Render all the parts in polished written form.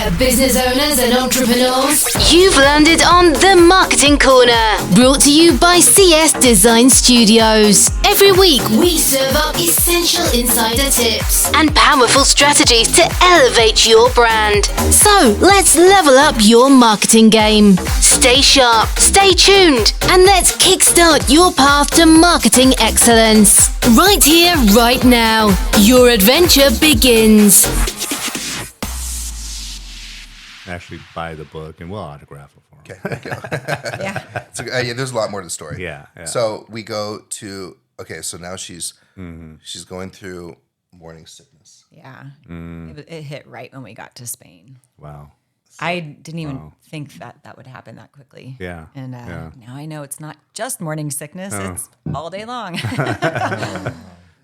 there, business owners and entrepreneurs. You've landed on The Marketing Corner, brought to you by CS Design Studios. Every week, We serve up essential insider tips. and powerful strategies to elevate your brand. So let's level up your marketing game. Stay sharp, stay tuned, and let's kickstart your path to marketing excellence. Right here, right now. Your adventure begins. Actually buy the book and we'll autograph it for him. Okay, there you go. Yeah, there's a lot more to the story. Yeah. So we go to so now she's going through morning sickness. Yeah. It hit right when we got to Spain. Wow. I didn't even think that would happen that quickly. Yeah. And Yeah. now I know it's not just morning sickness, it's all day long.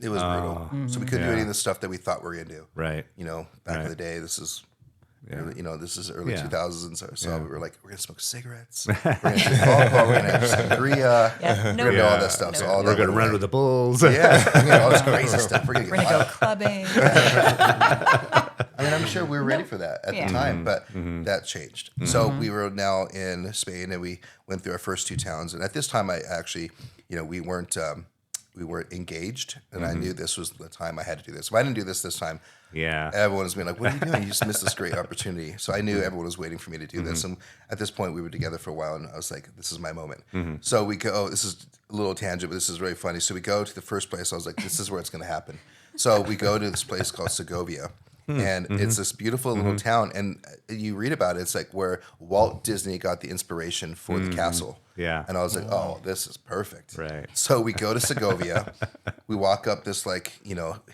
It was brutal. So we couldn't do any of the stuff that we thought we were gonna do. Right. Back in the day, this is. This is early 2000s, so we were like, we're gonna smoke cigarettes, we're gonna drink alcohol, we're gonna have sangria, we're gonna do all that stuff. So all We're going to run with the bulls. all this crazy stuff. We're gonna We're going to go clubbing. I mean, I'm sure we were ready for that at the time, but that changed. So we were now in Spain, and we went through our first two towns. And at this time, I actually, we weren't engaged, and I knew this was the time I had to do this. If I didn't do this time, everyone was being like, "What are you doing? You just missed this great opportunity." So I knew everyone was waiting for me to do this. And at this point, we were together for a while, and I was like, "This is my moment." So we go. This is a little tangent, but this is really funny. So we go to the first place. I was like, "This is where it's going to happen." So we go to this place called Segovia. And it's this beautiful little town, and you read about it. It's like where Walt Disney got the inspiration for the castle. Yeah. And I was like, oh, this is perfect. Right. So we go to Segovia. We walk up this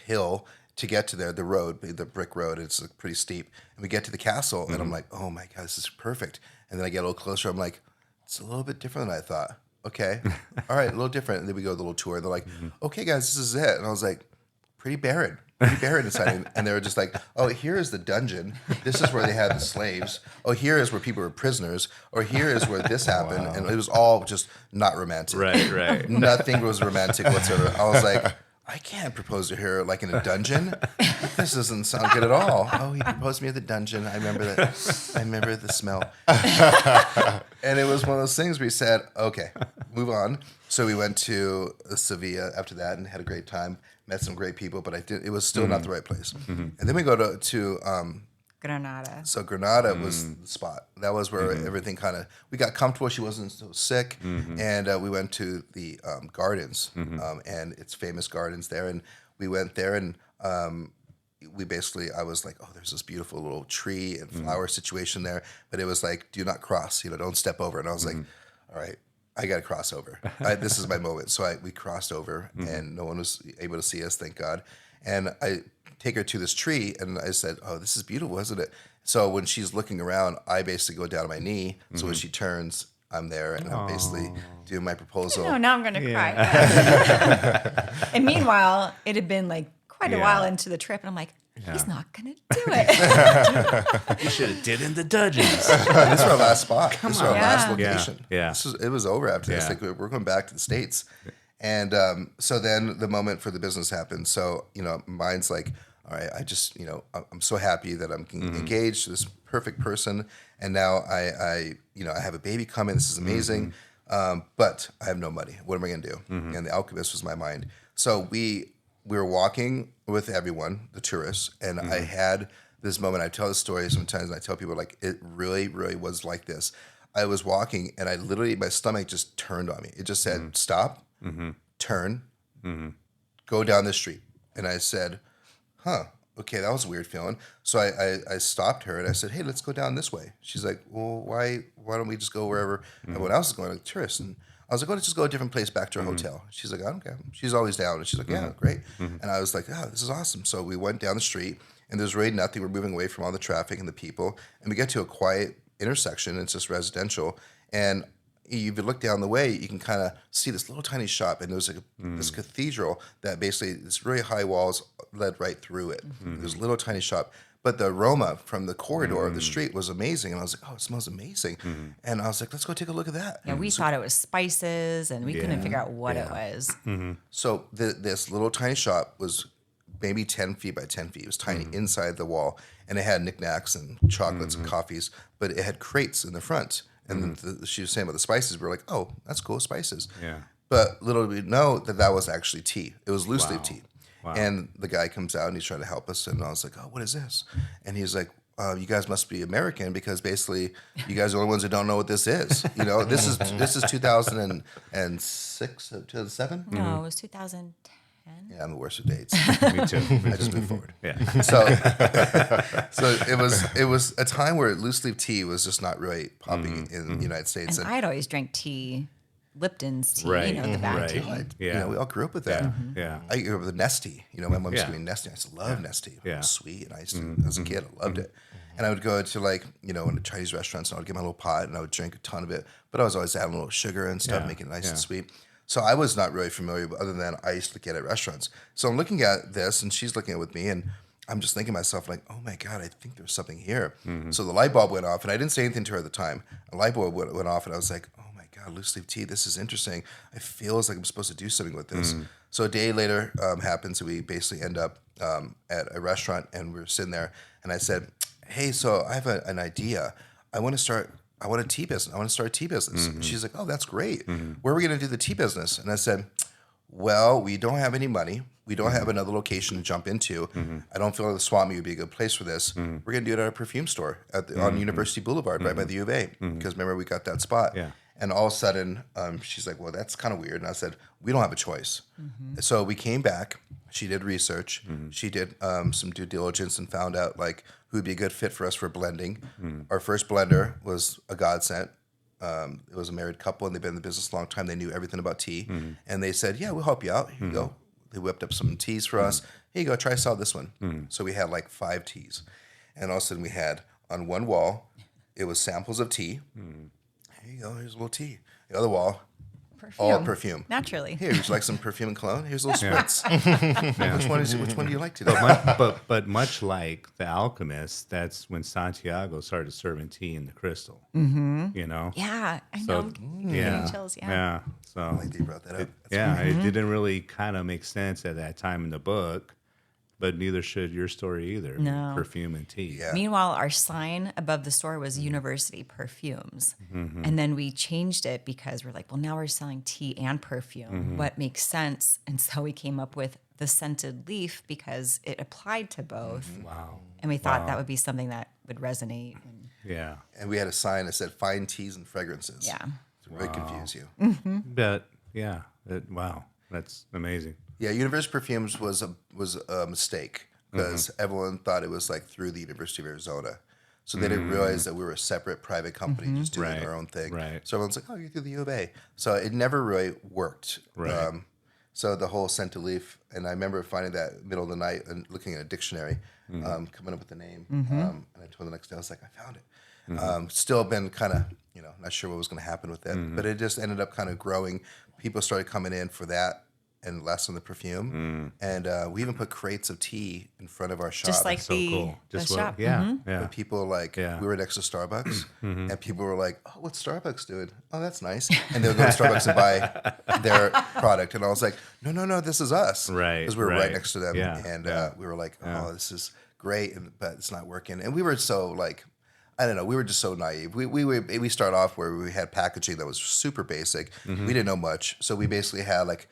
hill to get to there, the road, the brick road. It's pretty steep. And we get to the castle, and I'm like, oh my God, this is perfect. And then I get a little closer. I'm like, it's a little bit different than I thought. Okay. All right, a little different. And then we go to the little tour. They're like, okay, guys, this is it. And I was like, pretty barren inside. And they were just like, oh, here is the dungeon. This is where they had the slaves. Oh, here is where people were prisoners. Or here is where this happened. And it was all just not romantic. Right. Nothing was romantic whatsoever. I was like, I can't propose to her like in a dungeon. This doesn't sound good at all. Oh, he proposed to me at the dungeon. I remember that. I remember the smell. And it was one of those things where he said, okay, move on. So we went to Sevilla after that and had a great time. Met some great people, but it was still not the right place. And then we go to Granada. So Granada was the spot. That was where everything we got comfortable. She wasn't so sick. And we went to the gardens and its famous gardens there. And we went there and I was like, oh, there's this beautiful little tree and flower situation there. But it was like, do not cross, don't step over. And I was like, all right, I got to cross over. This is my moment. So we crossed over and no one was able to see us, thank God. And I take her to this tree and I said, oh, this is beautiful, isn't it? So when she's looking around, I basically go down on my knee. So when she turns, I'm there and I'm basically doing my proposal. No, now I'm going to cry. And meanwhile, it had been like quite a while into the trip. And I'm like, he's not going to do it. You should have did in the dungeons. This is our last spot. This is our last Yeah. location. Yeah. It was over after this. Yeah. Like we're going back to the States. And so then the moment for the business happened. So, mine's like, all right, I just, I'm so happy that I'm engaged to this perfect person. And now I have a baby coming. This is amazing. But I have no money. What am I going to do? And the Alchemist was my mind. So we were walking with everyone, the tourists, and I had this moment. I tell this story sometimes, and I tell people, like, it really, really was like this. I was walking, and my stomach just turned on me. It just said, stop, turn, go down the street. And I said, okay, that was a weird feeling. So I stopped her, and I said, hey, let's go down this way. She's like, well, why don't we just go wherever everyone else is going, like tourists? And I was like, let's just go a different place back to our hotel. She's like, I don't care. She's always down. And she's like, yeah, great. And I was like, oh, this is awesome. So we went down the street, and there's really nothing. We're moving away from all the traffic and the people. And we get to a quiet intersection. It's just residential. And if you look down the way, you can kind of see this little tiny shop. And there's this cathedral that basically, this really high walls led right through it. There's a little tiny shop. But the aroma from the corridor of the street was amazing. And I was like, oh, it smells amazing. And I was like, let's go take a look at that. Yeah, we thought it was spices, and we couldn't figure out what it was. So this little tiny shop was maybe 10 feet by 10 feet. It was tiny inside the wall, and it had knickknacks and chocolates and coffees, but it had crates in the front. And she was saying about the spices. We were like, oh, that's cool, spices. Yeah. But little did we know that was actually tea. It was loose leaf tea. Wow. And the guy comes out and he's trying to help us. And I was like, oh, what is this? And he's like, you guys must be American because basically you guys are the only ones who don't know what this is. You know, this is 2006, 2007? No, it was 2010. Yeah, I'm the worst of dates. Me too. I just moved forward. Yeah. So it was a time where loose leaf tea was just not really popping in the United States. And I'd always drank tea, Lipton's tea, Right. the back tea. Yeah. You know, we all grew up with that. Yeah. I grew up with Nestea. You know, my mom used to Yeah. give me Nestea. I used to love Nestea. It Yeah. was sweet. And I used to, as a kid, I loved it. And I would go to in Chinese restaurants and I would get my little pot and I would drink a ton of it. But I was always adding a little sugar and stuff, Yeah. making it nice Yeah. and sweet. So I was not really familiar, other than I used to get at restaurants. So I'm looking at this and she's looking at it with me and I'm just thinking to myself like, oh my God, I think there's something here. So the light bulb went off and I didn't say anything to her at the time. A light bulb went off and I was like, oh my God, loose leaf tea, this is interesting. I feel like I'm supposed to do something with this. So a day later happens and we basically end up at a restaurant and we're sitting there and I said, hey, so I have an idea. I want to start a tea business. I want to start a tea business. And she's like, oh, that's great. Where are we going to do the tea business? And I said, well, we don't have any money. We don't have another location to jump into. I don't feel like the swap meet would be a good place for this. We're going to do it at a perfume store on University Boulevard, right by the U of A. Because remember, we got that spot. Yeah. And all of a sudden, she's like, well, that's kind of weird. And I said, we don't have a choice. So we came back. She did research. She did some due diligence and found out like who would be a good fit for us for blending. Our first blender was a godsend. It was a married couple, and they've been in the business a long time. They knew everything about tea. And they said, yeah, we'll help you out. Here you go. They whipped up some teas for us. Here you go. Try sell this one. So we had like 5 teas. And all of a sudden we had on one wall, it was samples of tea. Here you go. Here's a little tea. The other wall, all perfume. Naturally. Here, would you like some perfume and cologne? Here's a little spritz. Which one do you like today? But much like the Alchemist, that's when Santiago started serving tea in the crystal. You know? Yeah, I So, know. yeah. Chills, yeah. Yeah. So I like that you brought that up. it didn't really kind of make sense at that time in the book, but neither should your story either. No. Perfume and tea. Yeah. Meanwhile, our sign above the store was University Perfumes. And then we changed it because we're like, well, now we're selling tea and perfume. What makes sense? And so we came up with the scented leaf because it applied to both. Wow. And we thought that would be something that would resonate. And Yeah. And we had a sign that said fine teas and fragrances. yeah. To really confuse you. But yeah. Wow. That's amazing. Yeah, University Perfumes was a mistake because everyone thought it was like through the University of Arizona. So they didn't realize that we were a separate private company just doing Right. our own thing. Right. So everyone's like, oh, you're through the U of A. So it never really worked. Right. So the whole scented leaf, and I remember finding that middle of the night and looking at a dictionary, coming up with the name. And I told the next day, I was like, I found it. Still been kind of, not sure what was going to happen with it. But it just ended up kind of growing. People started coming in for that and less on the perfume. And we even put crates of tea in front of our shop. Just like So the, cool. the Just shop. yeah. Yeah. But people we were next to Starbucks, and people were like, "Oh, what's Starbucks doing? Oh, that's nice." And they would go to Starbucks and buy their product, and I was like, "No, this is us," Right, Because we were right right. next to them, Yeah, and yeah. we were like, "Oh, this is great," but it's not working. And we were so like, I don't know, we were just so naive. We started off where we had packaging that was super basic. We didn't know much, so we basically had like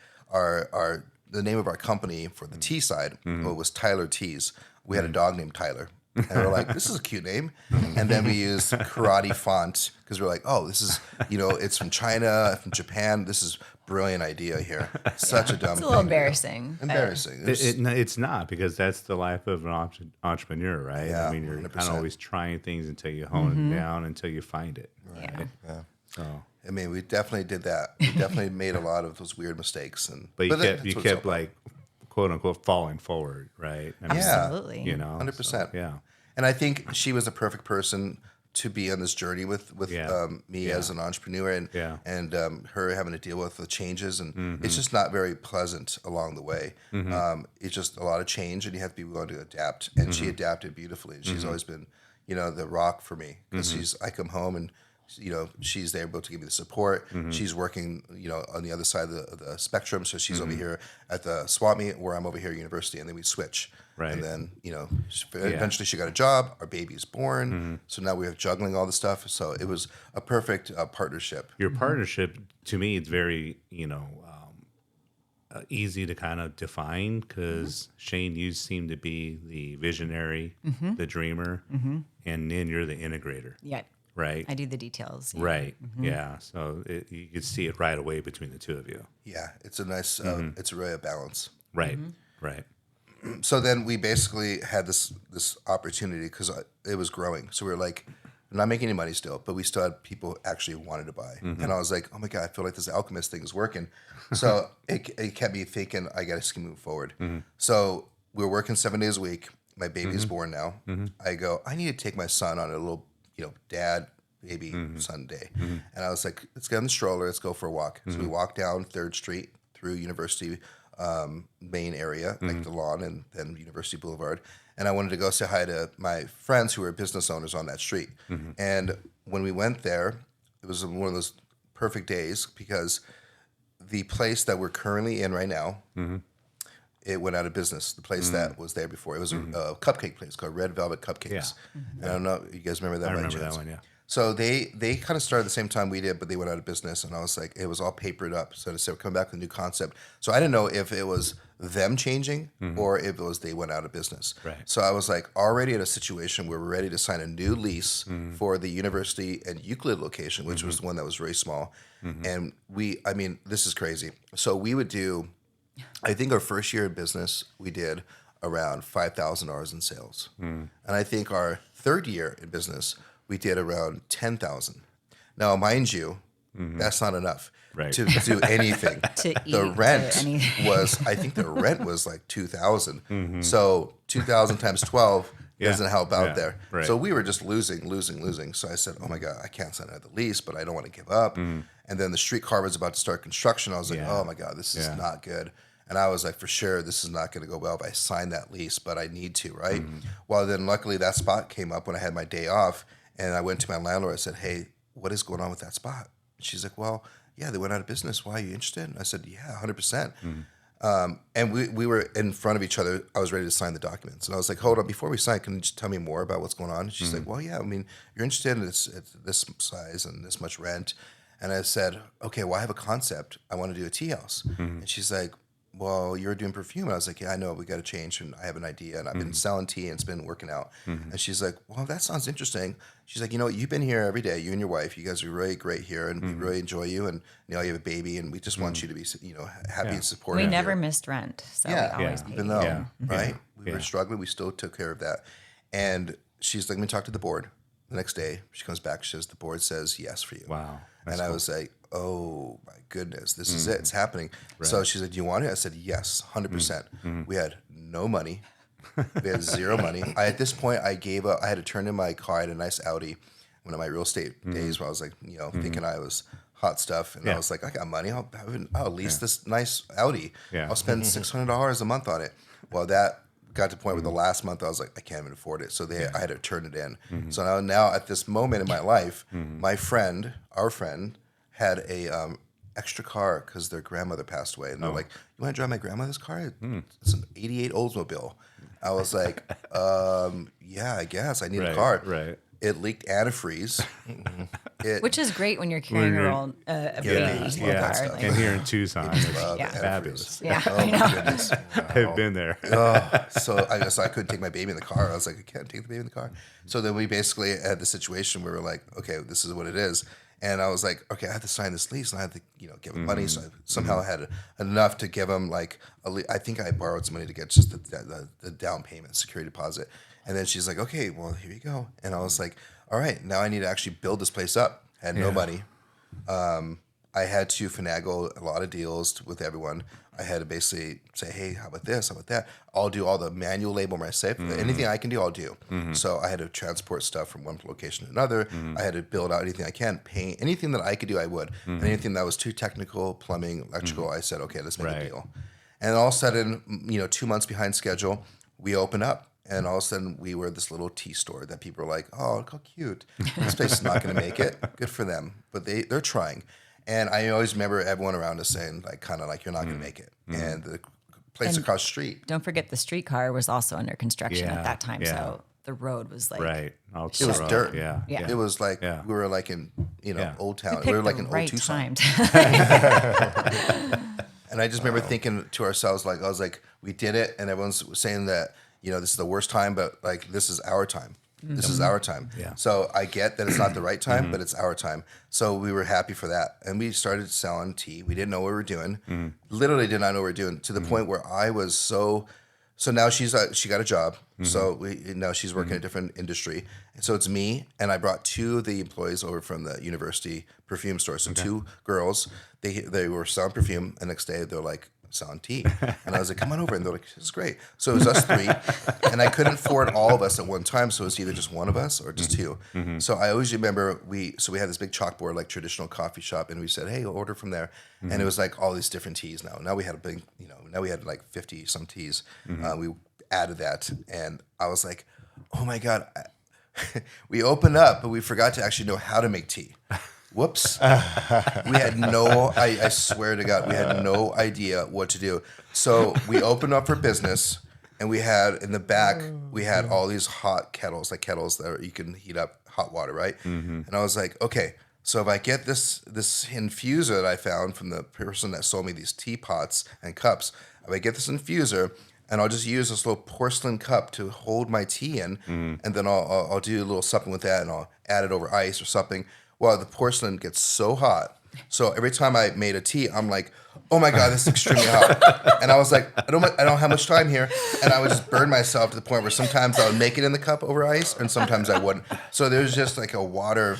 the name of our company for the tea side was Tyler Teas. We had a dog named Tyler. And we're like, this is a cute name. And then we used karate font because we're like, oh, this is, it's from China, from Japan. This is brilliant idea here. Such a dumb It's a little thing. embarrassing. Embarrassing. It's not, because that's the life of an entrepreneur, right? Yeah, I mean, you're kind 100%. of always trying things until you hone it down, until you find it. Yeah. So, I mean, we definitely did that. We definitely made a lot of those weird mistakes. but you that's kept what it's all about. like, quote unquote, falling forward, right? I mean, Yeah. Absolutely. 100%. so, yeah. And I think she was a perfect person to be on this journey with Yeah. me as an entrepreneur and Yeah. and her having to deal with the changes. And it's just not very pleasant along the way. It's just a lot of change, and you have to be willing to adapt. And she adapted beautifully. And she's always been, the rock for me because I come home and you know, she's able to give me the support. She's working, you know, on the other side of the spectrum. So she's over here at the swap meet where I'm over here at university, and then we switch. Right. And then, you know, eventually she got a job. Our baby's born. So now we're juggling all the stuff. So it was a perfect partnership. Your partnership, to me, it's very, you know, easy to kind of define because Shane, you seem to be the visionary, the dreamer, and Nin, you're the integrator. Yeah. Right. I do the details. Yeah. Right. Yeah. So you could see it right away between the two of you. Yeah. It's a nice, it's really a balance. Right. Right. So then we basically had this opportunity because it was growing. So we were like, we're not making any money still, but we still had people actually who wanted to buy. And I was like, oh my God, I feel like this Alchemist thing is working. So it kept me thinking, I got to move forward. So we were working 7 days a week. My baby's born now. I go, I need to take my son on a little, you know, dad, baby, son day. And I was like, let's get on the stroller. Let's go for a walk. So we walked down 3rd Street through University main area, like the lawn and then University Boulevard. And I wanted to go say hi to my friends who were business owners on that street. And when we went there, it was one of those perfect days because the place that we're currently in right now, it went out of business. The place that was there before, it was a cupcake place called Red Velvet Cupcakes. Yeah. And I don't know, you guys remember that? I by remember chance? that one, yeah. So they kind of started the same time we did, but they went out of business. And I was like, it was all papered up. So they said, come back with a new concept. So I didn't know if it was them changing or if it was they went out of business. Right. So I was like already in a situation where we're ready to sign a new lease for the University and Euclid location, which was the one that was very small. And I mean, this is crazy. So we would do, I think our first year in business, we did around $5,000 in sales. And I think our 3rd year in business, we did around 10,000. Now, mind you, that's not enough to do anything. The rent was, I think the rent was like 2,000. So 2,000 times 12 doesn't help out there. Right. So we were just losing. So I said, oh my God, I can't sign another lease, but I don't want to give up. And then the streetcar was about to start construction. I was like, oh my God, this is not good. And I was like, for sure, this is not going to go well if I sign that lease, but I need to, right? Well, then luckily that spot came up when I had my day off. And I went to my landlord. I said, hey, what is going on with that spot? She's like, well, yeah, they went out of business. Why, are you interested? And I said, yeah, 100%. And we were in front of each other. I was ready to sign the documents. And I was like, hold on, before we sign, can you just tell me more about what's going on? And she's like, well, yeah, I mean, you're interested in it's this size and this much rent. And I said, okay, well, I have a concept. I want to do a tea house. And she's like, well, you're doing perfume. And I was like, yeah, I know, we got to change. And I have an idea. And I've been selling tea and it's been working out. And she's like, well, that sounds interesting. She's like, you know, you've been here every day, you and your wife. You guys are really great here and we really enjoy you. And you know, you have a baby and we just want you to be, you know, happy and supportive. We never here. missed rent. So we always paid. Even though, Yeah. right? We were struggling. We still took care of that. And she's like, let me talk to the board. The next day, she comes back. She says, the board says yes for you. Wow. And I was like, oh my goodness, this is it. It's happening. So she said, do you want it? I said, yes, 100%. We had no money. We had zero money. At this point, I gave up. I had to turn in my car. I had a nice Audi. One of my real estate days where I was like, you know, thinking I was hot stuff. And I was like, I got money. I'll lease this nice Audi. I'll spend $600 a month on it. Well, that got to the point where the last month I was like, I can't even afford it. So I had to turn it in. So now at this moment in my life, our friend, had a extra car because their grandmother passed away. And they're like, you want to drive my grandmother's car? It's an 88 Oldsmobile. I was like, yeah, I guess. I need a car. Right. It leaked antifreeze. Which is great when you're carrying your own a baby in the car. stuff. And here in Tucson, it's Yeah. fabulous. Yeah, Oh I my know. goodness. I've been there. So I guess I couldn't take my baby in the car. I was like, I can't take the baby in the car. So then we basically had the situation where we're like, okay, this is what it is. And I was like, okay, I have to sign this lease and I have to, you know, give him money. So I somehow had enough to give him like, I think I borrowed some money to get just the down payment, security deposit. And then she's like, okay, well, here you go. And I was like, all right, now I need to actually build this place up. I had no money. I had to finagle a lot of deals with everyone. I had to basically say, hey, how about this? How about that? I'll do all the manual label myself. Anything I can do, I'll do. So I had to transport stuff from one location to another. I had to build out anything I can, paint, anything that I could do, I would. And anything that was too technical, plumbing, electrical, I said, okay, let's make a deal. And all of a sudden, 2 months behind schedule, we open up. And all of a sudden, we were this little tea store that people were like, oh, look how cute. This place is not going to make it. Good for them. But they're trying. And I always remember everyone around us saying, like, kind of like, you're not going to make it. And the place across the street. Don't forget the streetcar was also under construction at that time. Yeah. So the road was like... Right. It was dirt. Yeah. Yeah. It was like we were like in, Old Town. We were like in right Old Tucson. time. And I just remember thinking to ourselves, like, I was like, we did it. And everyone's saying that, this is the worst time, but like, this is our time. This is our time. Yeah. So I get that it's not the right time, but it's our time. So we were happy for that. And we started selling tea. We didn't know what we were doing. Literally did not know what we were doing, to the point where I was so now she got a job. So now she's working in a different industry. And so it's me, and I brought 2 of the employees over from the university perfume store. So 2 girls, they were selling perfume. And the next day they're like, selling tea. And I was like, come on over. And they're like, this is great. So it was us 3. And I couldn't afford all of us at one time. So it was either just one of us or just 2. So I always remember we had this big chalkboard, like traditional coffee shop. And we said, hey, order from there. And it was like all these different teas now. Now we had a big, now we had like 50 some teas. We added that. And I was like, oh my God. We opened up, but we forgot to actually know how to make tea. Whoops. We had I swear to God, we had no idea what to do. So we opened up for business, and we had in the back, we had all these hot kettles, like kettles that you can heat up hot water, right? And I was like, okay, so if I get this infuser that I found from the person that sold me these teapots and cups, if I get this infuser, and I'll just use this little porcelain cup to hold my tea in, and then I'll do a little something with that, and I'll add it over ice or something. Well, the porcelain gets so hot. So every time I made a tea, I'm like, oh my God, this is extremely hot. And I was like, I don't have much time here. And I would just burn myself to the point where sometimes I would make it in the cup over ice, and sometimes I wouldn't. So there was just like a water,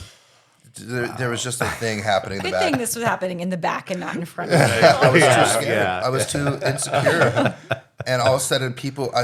there was just a thing happening in the Good back. thing this was happening in the back and not in front of you. I was too scared. I was too insecure. And all of a sudden,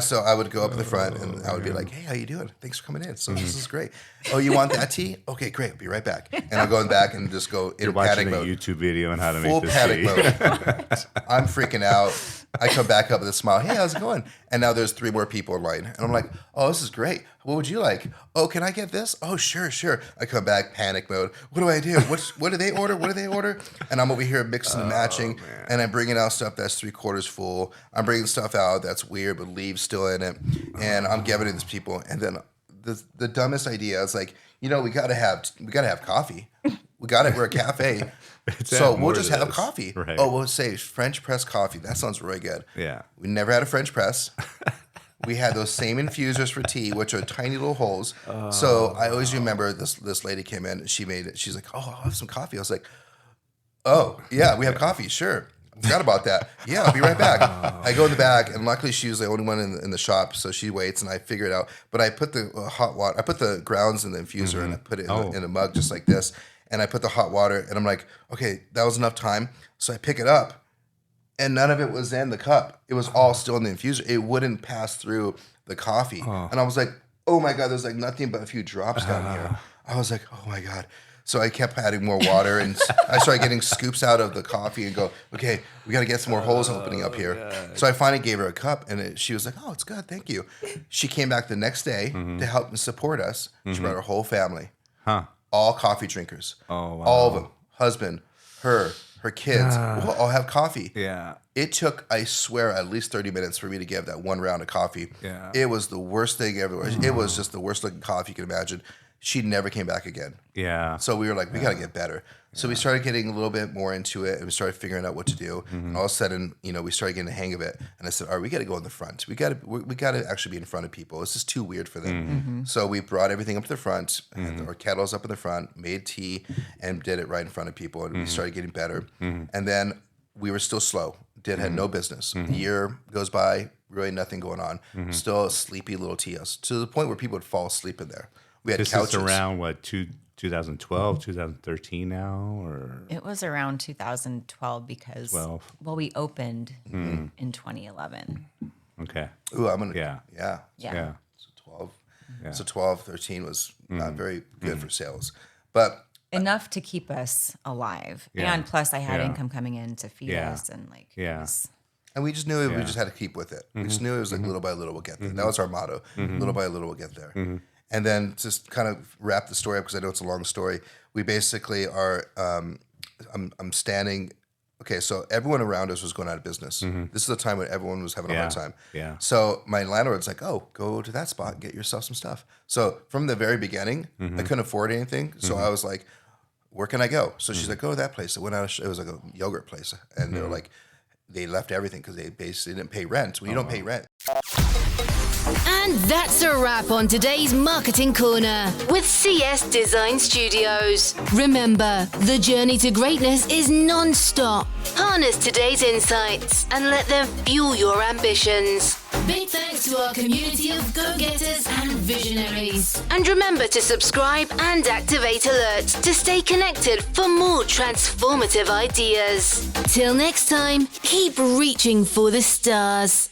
so I would go up in the front, and I would be like, hey, how you doing? Thanks for coming in. So this is great. Oh, you want that tea? Okay, great. I'll be right back. And I'll go in back and just go in panic mode. You're watching a YouTube video on how to Full make this panic tea. mode. I'm freaking out. I come back up with a smile. Hey, how's it going? And now there's 3 more people in line. And I'm like, oh, this is great. What would you like? Oh, can I get this? Oh, sure. I come back, panic mode. What do I do? What do they order? What do they order? And I'm over here mixing and matching. Man. And I'm bringing out stuff that's 3/4 full. I'm bringing stuff out that's weird but leaves still in it. And I'm giving it to these people. And then the dumbest idea is like, we gotta have coffee. We're a cafe. So we'll just have coffee. Right. Oh, we'll say French press coffee. That sounds really good. Yeah. We never had a French press. We had those same infusers for tea, which are tiny little holes. So I always remember this lady came in. She's like, oh, I'll have some coffee. I was like, oh, yeah, we have coffee. Sure. Forgot about that. Yeah, I'll be right back. I go in the back, and luckily she was the only one in the shop, so she waits, and I figure it out. But I put the hot water, I put the grounds in the infuser, and I put it in a mug just like this, and I put the hot water, and I'm like, okay, that was enough time. So I pick it up, and none of it was in the cup. It was all still in the infuser. It wouldn't pass through the coffee. And I was like, oh my God, there's like nothing but a few drops down here. I was like, oh my God. So I kept adding more water, and I started getting scoops out of the coffee and go, okay, we got to get some more holes opening up here. God. So I finally gave her a cup, and she was like, oh, it's good, thank you. She came back the next day to help and support us. She brought her whole family, all coffee drinkers, all of them, husband, her kids, we'll all have coffee. Yeah. It took, I swear, at least 30 minutes for me to give that one round of coffee. Yeah. It was the worst thing ever. It was just the worst looking coffee you could imagine. She never came back again. Yeah. So we were like, we got to get better. So we started getting a little bit more into it, and we started figuring out what to do. And all of a sudden, we started getting the hang of it. And I said, all right, we got to go in the front. We got to actually be in front of people. This is too weird for them. So we brought everything up to the front, and our kettles up in the front, made tea, and did it right in front of people. And we started getting better. And then we were still slow. Had no business. A year goes by, really nothing going on. Still a sleepy little tea house, to the point where people would fall asleep in there. We had couches. This is around, 2012, 2013 now? Or it was around 2012 because, we opened in 2011. Okay. Ooh, I'm going to, yeah. So 12, 13 was not very good for sales. But enough to keep us alive. And plus I had income coming in to feed us, and And we just knew we just had to keep with it. We just knew it was like little by little we'll get there. That was our motto. Little by little we'll get there. And then just kind of wrap the story up because I know it's a long story. We basically are, I'm standing, okay, so everyone around us was going out of business. This is the time when everyone was having a hard time. Yeah. So my landlord's like, oh, go to that spot and get yourself some stuff. So from the very beginning, I couldn't afford anything. So I was like, where can I go? So she's like, go to that place. I went out, it was like a yogurt place. And they were like, they left everything because they basically didn't pay rent. When you don't pay rent. And that's a wrap on today's Marketing Corner with CS Design Studios. Remember, the journey to greatness is non-stop. Harness today's insights and let them fuel your ambitions. Big thanks to our community of go-getters and visionaries. And remember to subscribe and activate alerts to stay connected for more transformative ideas. Till next time, keep reaching for the stars.